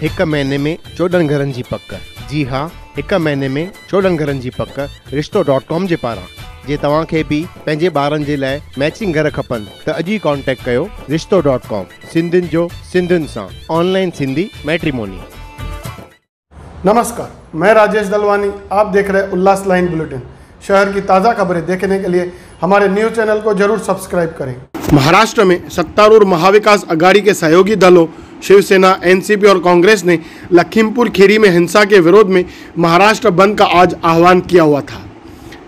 एक महीने में 14 घरनि जी पक। जी हाँ, एक महीने में 14 घरनि जी पक रिश्तो.com जे पारां। जे तव्हांखे भी पंहिंजे ॿारनि जे लाइ मैचिंग घर खपनि त अॼु ई कॉन्टेक्ट कयो रिश्तो.com। सिंधियुनि जो सिंधियुनि सां ऑनलाइन सिंधी मैट्रिमोनी। नमस्कार, मैं राजेश दलवानी। आप देख रहे हैं उल्लास लाइन बुलेटिन। शहर की ताज़ा खबरें देखने के लिए हमारे न्यूज़ चैनल को जरूर सब्सक्राइब करें। महाराष्ट्र में सत्तारूढ़ महाविकास आघाड़ी के सहयोगी दलों शिवसेना, एनसीपी और कांग्रेस ने लखीमपुर खीरी में हिंसा के विरोध में महाराष्ट्र बंद का आज आह्वान किया हुआ था।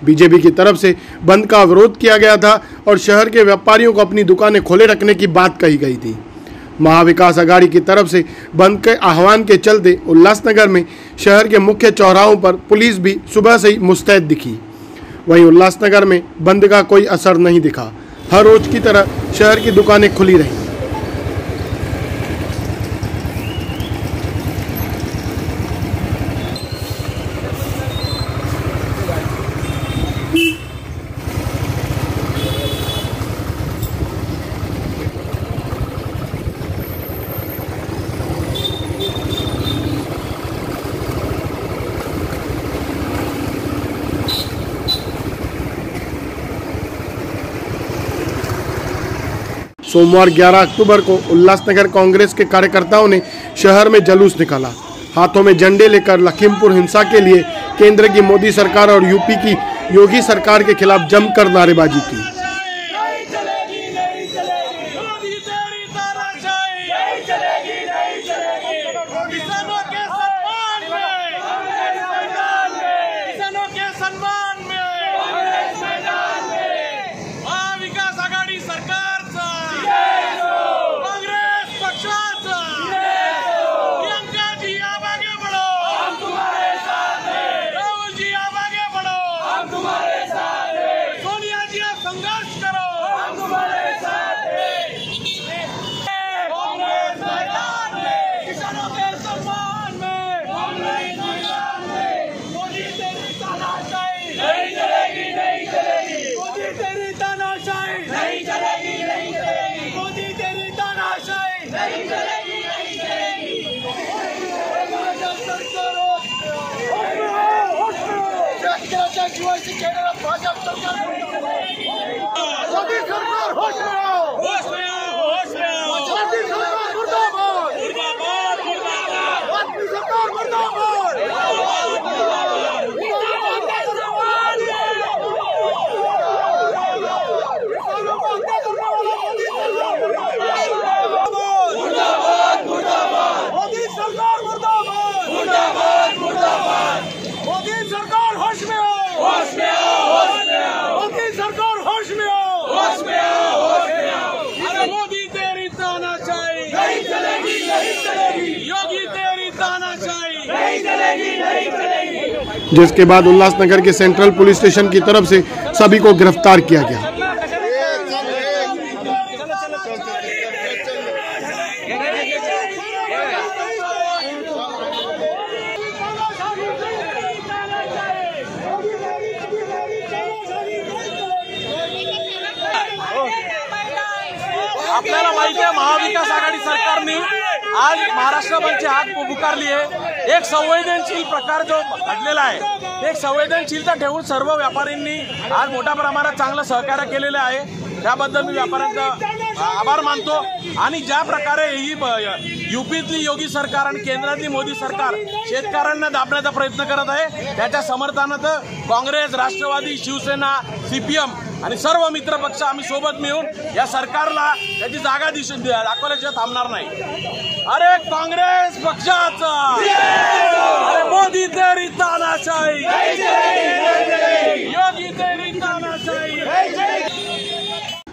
बीजेपी की तरफ से बंद का विरोध किया गया था और शहर के व्यापारियों को अपनी दुकानें खोले रखने की बात कही गई थी। महाविकास आघाड़ी की तरफ से बंद के आह्वान के चलते उल्लासनगर में शहर के मुख्य चौराहों पर पुलिस भी सुबह से ही मुस्तैद दिखी। वहीं उल्लासनगर में बंद का कोई असर नहीं दिखा। हर रोज की तरह शहर की दुकानें खुली रहीं। सोमवार 11 अक्टूबर को उल्लासनगर कांग्रेस के कार्यकर्ताओं ने शहर में जुलूस निकाला। हाथों में झंडे लेकर लखीमपुर हिंसा के लिए केंद्र की मोदी सरकार और यूपी की योगी सरकार के खिलाफ जमकर नारेबाजी की। जिसके बाद उल्लासनगर के सेंट्रल पुलिस स्टेशन की तरफ से सभी को गिरफ्तार किया गया। आपल्याला माहिती आहे, महाविकास आघाडी सरकारने आज महाराष्ट्र बंदचे हात पुकारली आहे। एक संवेदनशील प्रकार जो घडलेला आहे, एक संवेदनशीलता ठेवून सर्व व्यापाऱ्यांनी आज मोठ्या प्रमाणात चांगलं सहकार्य केलेलं आहे। त्याबद्दल मी व्यापाऱ्यांचा आभार मानतो। आणि ज्या प्रकारे ही यूपीतली योगी सरकार आणि केंद्रातली मोदी सरकार शेतकऱ्यांना दाबण्याचा प्रयत्न करत आहे, त्याच्या समर्थनार्थ काँग्रेस, राष्ट्रवादी, शिवसेना, सीपीएम आणि सर्व मित्र पक्ष आम्ही सोबत मिळून या सरकारला त्याची जागा दाखवल्याशिवाय थांबणार नाही। अरे काँग्रेस पक्षाचा, अरे मोदी तेरी तानाशाही, योगी तेरी तानाशाही।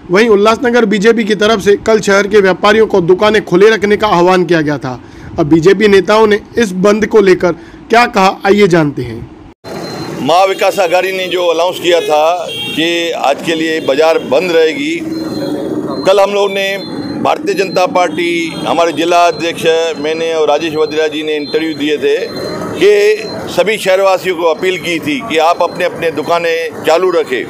वहीं उल्लासनगर बीजेपी की तरफ से कल शहर के व्यापारियों को दुकानें खुले रखने का आह्वान किया गया था। अब बीजेपी नेताओं ने इस बंद को लेकर क्या कहा, आइए जानते हैं। महाविकास आघाड़ी ने जो अनाउंस किया था कि आज के लिए बाजार बंद रहेगी, कल हम लोग ने भारतीय जनता पार्टी, हमारे जिला अध्यक्ष मैंने और राजेश वद्रा जी ने इंटरव्यू दिए थे कि सभी शहरवासियों को अपील की थी कि आप अपने अपने दुकानें चालू रखें।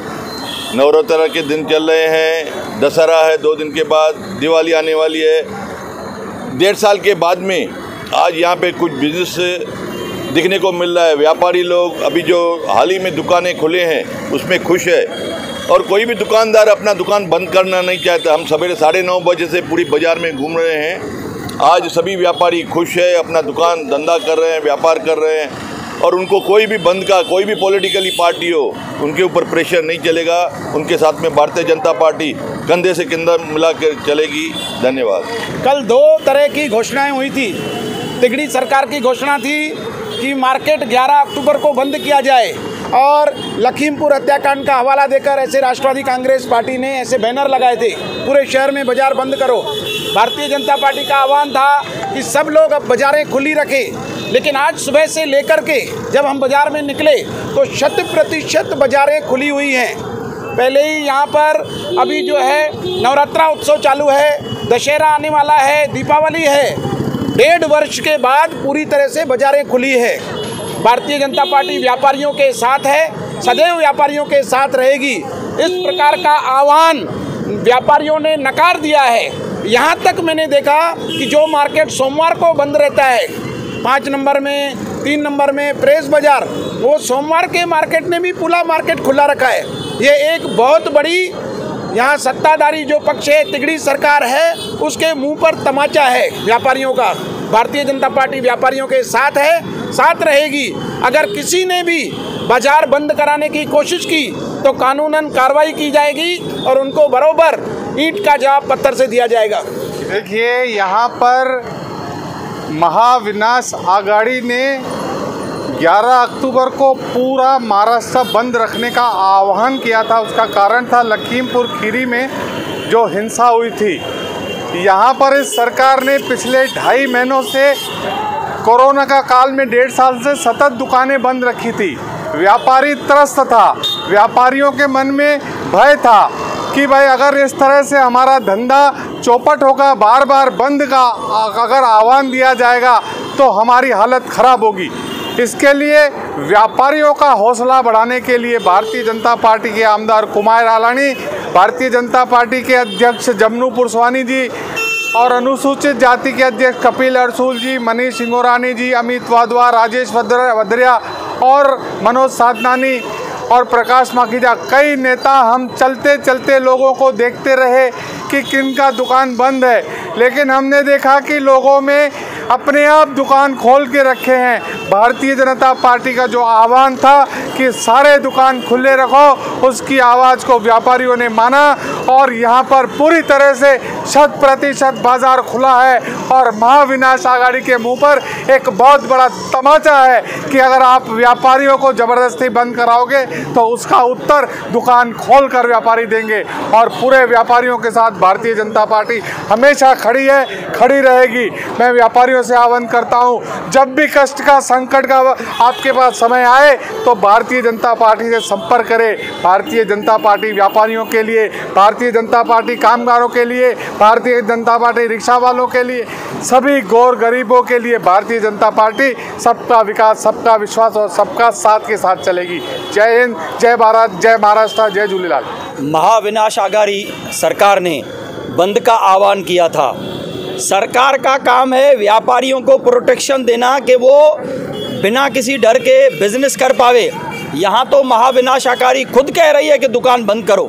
नवरात्र के दिन चल रहे हैं, दशहरा है, 2 दिन के बाद दिवाली आने वाली है। 1.5 साल के बाद में आज यहाँ पे कुछ बिजनेस दिखने को मिल रहा है। व्यापारी लोग अभी जो हाल ही में दुकानें खुले हैं उसमें खुश है, और कोई भी दुकानदार अपना दुकान बंद करना नहीं चाहता। हम सवेरे 9:30 बजे से पूरी बाज़ार में घूम रहे हैं। आज सभी व्यापारी खुश है, अपना दुकान धंधा कर रहे हैं, व्यापार कर रहे हैं, और उनको कोई भी बंद का, कोई भी पॉलिटिकली पार्टी हो, उनके ऊपर प्रेशर नहीं चलेगा। उनके साथ में भारतीय जनता पार्टी कंधे से कंधा मिला कर चलेगी। धन्यवाद। कल 2 तरह की घोषणाएं हुई थी। तिगड़ी सरकार की घोषणा थी कि मार्केट 11 अक्टूबर को बंद किया जाए, और लखीमपुर हत्याकांड का हवाला देकर ऐसे राष्ट्रवादी कांग्रेस पार्टी ने ऐसे बैनर लगाए थे, पूरे शहर में बाजार बंद करो। भारतीय जनता पार्टी का आह्वान था कि सब लोग अब बाजारें खुली रखें, लेकिन आज सुबह से लेकर के जब हम बाजार में निकले तो 100% बाजारें खुली हुई हैं। पहले ही यहाँ पर अभी जो है नवरात्रा उत्सव चालू है, दशहरा आने वाला है, दीपावली है। 1.5 वर्ष के बाद पूरी तरह से बाजारें खुली है। भारतीय जनता पार्टी व्यापारियों के साथ है, सदैव व्यापारियों के साथ रहेगी। इस प्रकार का आह्वान व्यापारियों ने नकार दिया है। यहाँ तक मैंने देखा कि जो मार्केट सोमवार को बंद रहता है, 5 नंबर में, 3 नंबर में प्रेस बाजार, वो सोमवार के मार्केट ने भी पूरा मार्केट खुला रखा है। ये एक बहुत बड़ी यहाँ सत्ताधारी जो पक्ष है, तिगड़ी सरकार है, उसके मुंह पर तमाचा है व्यापारियों का। भारतीय जनता पार्टी व्यापारियों के साथ है, साथ रहेगी। अगर किसी ने भी बाजार बंद कराने की कोशिश की तो कानूनन कार्रवाई की जाएगी और उनको बरोबर ईंट का जवाब पत्थर से दिया जाएगा। देखिए, यहाँ पर महाविनाश आघाड़ी ने 11 अक्टूबर को पूरा महाराष्ट्र बंद रखने का आह्वान किया था। उसका कारण था लखीमपुर खीरी में जो हिंसा हुई थी। यहाँ पर इस सरकार ने पिछले 2.5 महीनों से कोरोना का काल में 1.5 साल से सतत दुकानें बंद रखी थी। व्यापारी त्रस्त था, व्यापारियों के मन में भय था कि भाई अगर इस तरह से हमारा धंधा चौपट होगा, बार बार बंद का अगर आह्वान दिया जाएगा तो हमारी हालत ख़राब होगी। इसके लिए व्यापारियों का हौसला बढ़ाने के लिए भारतीय जनता पार्टी के आमदार कुमार आलानी, भारतीय जनता पार्टी के अध्यक्ष जमनू पुरस्वानी जी और अनुसूचित जाति के अध्यक्ष कपिल अरसूल जी, मनीष सिंगोरानी जी, अमित वाधवा, राजेश वद्रिया और मनोज साधनानी और प्रकाश माखीजा, कई नेता हम चलते चलते लोगों को देखते रहे कि किनका दुकान बंद है, लेकिन हमने देखा कि लोगों में अपने आप दुकान खोल के रखे हैं। भारतीय जनता पार्टी का जो आह्वान था कि सारे दुकान खुले रखो, उसकी आवाज़ को व्यापारियों ने माना और यहाँ पर पूरी तरह से 100% बाजार खुला है। और महाविनाश आघाड़ी के मुंह पर एक बहुत बड़ा तमाचा है कि अगर आप व्यापारियों को ज़बरदस्ती बंद कराओगे तो उसका उत्तर दुकान खोल कर व्यापारी देंगे। और पूरे व्यापारियों के साथ भारतीय जनता पार्टी हमेशा खड़ी है, खड़ी रहेगी। मैं व्यापारियों से आह्वान करता हूँ, जब भी कष्ट का, संकट का आपके पास समय आए तो भारतीय जनता पार्टी से संपर्क करें। भारतीय जनता पार्टी व्यापारियों के लिए, भारतीय जनता पार्टी कामगारों के लिए, भारतीय जनता पार्टी रिक्शा वालों के लिए, सभी गौर गरीबों के लिए भारतीय जनता पार्टी सबका विकास, सबका विश्वास और सबका साथ के साथ चलेगी। जय हिंद, जय भारत, जय महाराष्ट्र, जय झूलेलाल। महाविनाश आघाड़ी सरकार ने बंद का आह्वान किया था। सरकार का काम है व्यापारियों को प्रोटेक्शन देना कि वो बिना किसी डर के बिजनेस कर पावे। यहाँ तो महाविनाश आघाड़ी खुद कह रही है कि दुकान बंद करो,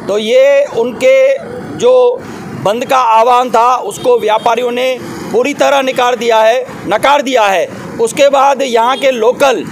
तो ये उनके जो बंद का आह्वान था उसको व्यापारियों ने पूरी तरह नकार दिया है। उसके बाद यहाँ के लोकल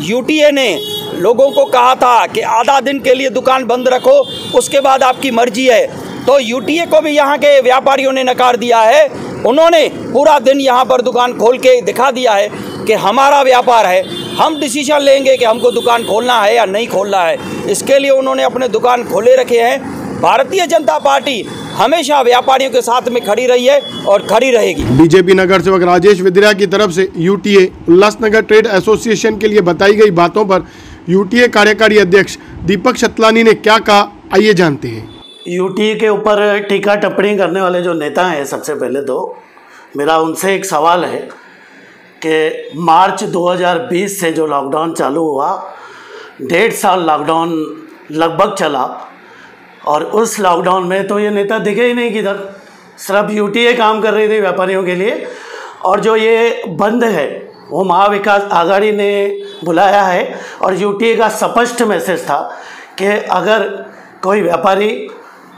यूटीए ने लोगों को कहा था कि आधा दिन के लिए दुकान बंद रखो, उसके बाद आपकी मर्जी है। तो यूटीए को भी यहाँ के व्यापारियों ने नकार दिया है। उन्होंने पूरा दिन यहाँ पर दुकान खोल के दिखा दिया है कि हमारा व्यापार है, हम डिसीजन लेंगे कि हमको दुकान खोलना है या नहीं खोलना है। इसके लिए उन्होंने अपने दुकान खोले रखे हैं। भारतीय जनता पार्टी हमेशा व्यापारियों के साथ में खड़ी रही है और खड़ी रहेगी। बीजेपी नगर सेवक राजेश वद्रिया की तरफ से यूटीए उल्लासनगर ट्रेड एसोसिएशन के लिए बताई गई बातों पर यूटीए कार्यकारी अध्यक्ष दीपक शतलानी ने क्या कहा, आइए जानते हैं। यूटीए के ऊपर टीका टिप्पणी करने वाले जो नेता हैं, सबसे पहले तो मेरा उनसे एक सवाल है कि मार्च 2020 से जो लॉकडाउन चालू हुआ, 1.5 साल लॉकडाउन लगभग चला और उस लॉकडाउन में तो ये नेता दिखे ही नहीं किधर। सिर्फ यूटीए काम कर रही थी व्यापारियों के लिए और जो ये बंद है वो महाविकास आघाड़ी ने बुलाया है और यूटीए का स्पष्ट मैसेज था कि अगर कोई व्यापारी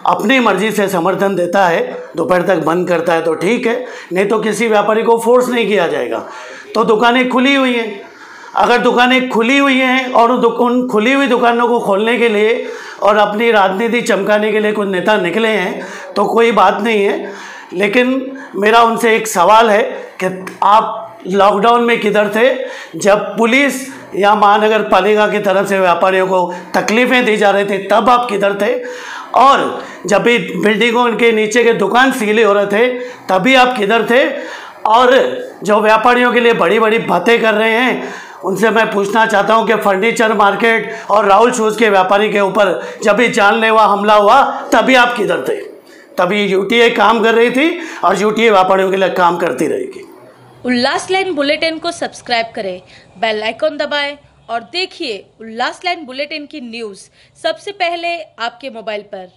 अपनी मर्जी से समर्थन देता है, दोपहर तक बंद करता है तो ठीक है, नहीं तो किसी व्यापारी को फोर्स नहीं किया जाएगा। तो दुकानें खुली हुई हैं, अगर दुकानें खुली हुई हैं और उन खुली हुई दुकानों को खोलने के लिए और अपनी राजनीति चमकाने के लिए कुछ नेता निकले हैं तो कोई बात नहीं है, लेकिन मेरा उनसे एक सवाल है कि आप लॉकडाउन में किधर थे जब पुलिस या महानगर पालिका की तरफ से व्यापारियों को तकलीफ़ें दी जा रही थी, तब आप किधर थे? और जब भी बिल्डिंगों के नीचे के दुकान सीले हो रहे थे तभी आप किधर थे? और जो व्यापारियों के लिए बड़ी बड़ी बातें कर रहे हैं उनसे मैं पूछना चाहता हूं कि फर्नीचर मार्केट और राहुल शूज़ के व्यापारी के ऊपर जब भी जानलेवा हमला हुआ तभी आप किधर थे? तभी यूटीए काम कर रही थी और यूटीए व्यापारियों के लिए काम करती रहेगी। उल्लास लाइन बुलेटिन को सब्सक्राइब करें, बेल आइकॉन दबाएं और देखिए उल्लास लाइन बुलेटिन की न्यूज़ सबसे पहले आपके मोबाइल पर।